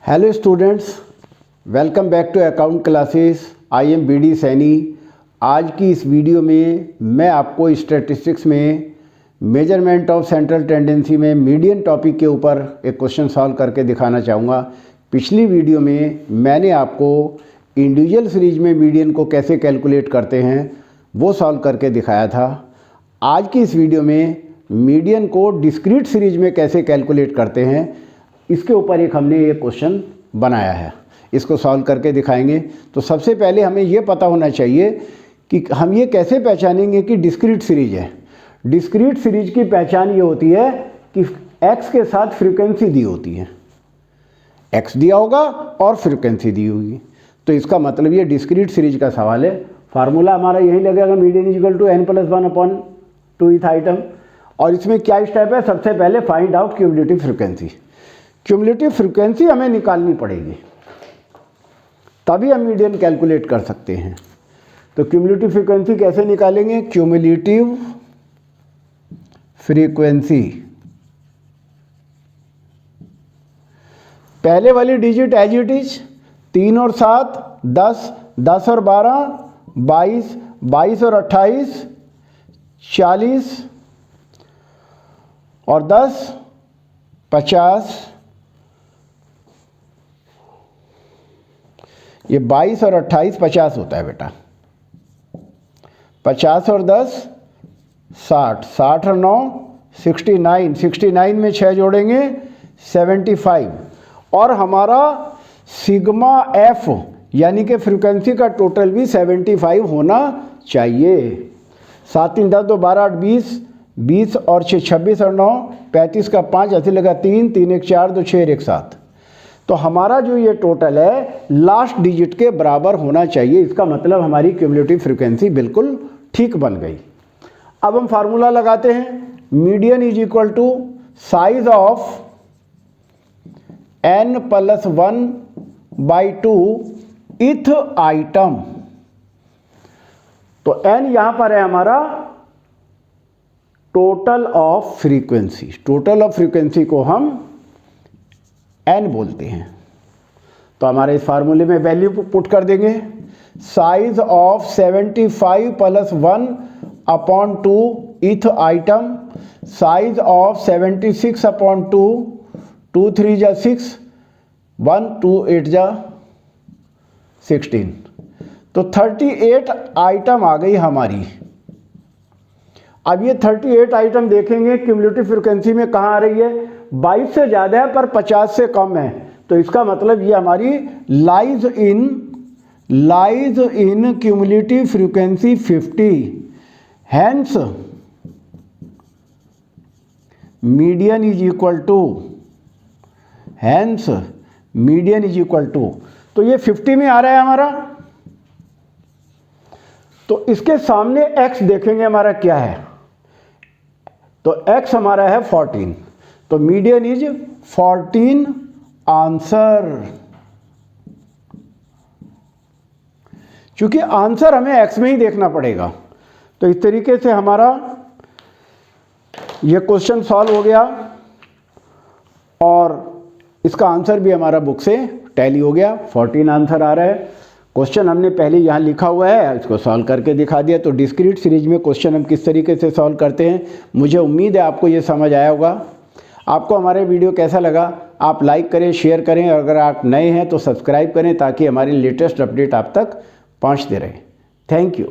Hello students, welcome back to account classes. I am B D Saini. आज की इस video में मैं आपको स्टैटिस्टिक्स में मेजरमेंट ऑफ सेंट्रल टेंडेंसी में मीडियन टॉपिक के ऊपर एक क्वेश्चन सॉल्व करके दिखाना चाहूँगा। पिछली वीडियो में मैंने आपको इंडिविजुअल सीरीज में मीडियन को कैसे कैलकुलेट करते हैं वो सॉल्व करके दिखाया था। आज की इस वीडियो में मीडियन को डिस्क्रीट सीरीज में कैसे कैलकुलेट करते हैं इसके ऊपर हमने एक क्वेश्चन बनाया है, इसको सॉल्व करके दिखाएंगे। तो सबसे पहले हमें ये पता होना चाहिए कि हम ये कैसे पहचानेंगे कि डिस्क्रीट सीरीज है। डिस्क्रीट सीरीज की पहचान ये होती है कि x के साथ फ्रीक्वेंसी दी होती है, x दिया होगा और फ्रीक्वेंसी दी होगी, तो इसका मतलब ये डिस्क्रीट सीरीज का सवाल है। फार्मूला हमारा यही लगेगा, median equal to n+1/2th item. और इसमें क्या स्टेप है? सबसे पहले find out cumulative frequency. Cumulative frequency हमें निकालनी पड़ेगी, तभी हम मीडियन कैलकुलेट कर सकते हैं। तो क्यूमुलेटिव फ्रीक्वेंसी कैसे निकालेंगे? क्यूमुलेटिव फ्रीक्वेंसी, पहले वाली डिजिट एज इट इज 3 और 7 10, 10 और 12 22, 22 और 28 40 और 10 50। ये 22 और 28 50 होता है बेटा। 50 और 10 60, 60 और 9 69, 69 में 6 जोड़ेंगे 75। और हमारा सिग्मा एफ यानी कि फ्रीक्वेंसी का टोटल भी 75 होना चाहिए। 7 3 10 2 12 8 20, 20 और 6 26 और 9 35 का 5 ऐसे लगा 3 3 1 4 2 6 1 7। तो हमारा जो ये टोटल है लास्ट डिजिट के बराबर होना चाहिए। इसका मतलब हमारी क्यूमुलेटिव फ्रीक्वेंसी बिल्कुल ठीक बन गई। अब हम फार्मूला लगाते हैं। Median is equal to size of n+1/2 ith item. तो n यहां पर है हमारा total of frequency. Total of frequency को हम n बोलते हैं। तो हमारे इस फार्मूले में वैल्यू पुट कर देंगे। Size of 75 + 1/2 ith item, size of 76/2, 2 3 जा 6, 1 2 8 जा 16। तो 38 आइटम आ गई हमारी। अब ये 38 आइटम देखेंगे क्यूमुलेटिव फ्रीक्वेंसी में कहाँ आ रही है? 22 से ज़्यादा है पर 50 से कम है। तो इसका मतलब ये हमारी lies in cumulative frequency 50। Hence median is equal to, तो ये 50 में आ रहा है हमारा। तो इसके सामने x देखेंगे हमारा क्या है, तो x हमारा है 14। तो मीडियन इज 14 आंसर। क्योंकि आंसर हमें x में ही देखना पड़ेगा। तो इस तरीके से हमारा ये क्वेश्चन सॉल्व हो गया और इसका आंसर भी हमारा बुक से टैली हो गया। 14 आंसर आ रहा है। क्वेश्चन हमने पहले यहाँ लिखा हुआ है, इसको सॉल्व करके दिखा दिया। तो डिस्क्रीट सीरीज में क्वेश्चन हम किस तरीके से सॉल्व करते हैं, मुझे उम्मीद है आपको ये समझ आया होगा। आपको हमारे वीडियो कैसा लगा आप लाइक करें, शेयर करें, और अगर आप नए हैं तो सब्सक्राइब करें ताकि हमारी लेटेस्ट अपडेट आप तक पहुँचते रहे। Thank you.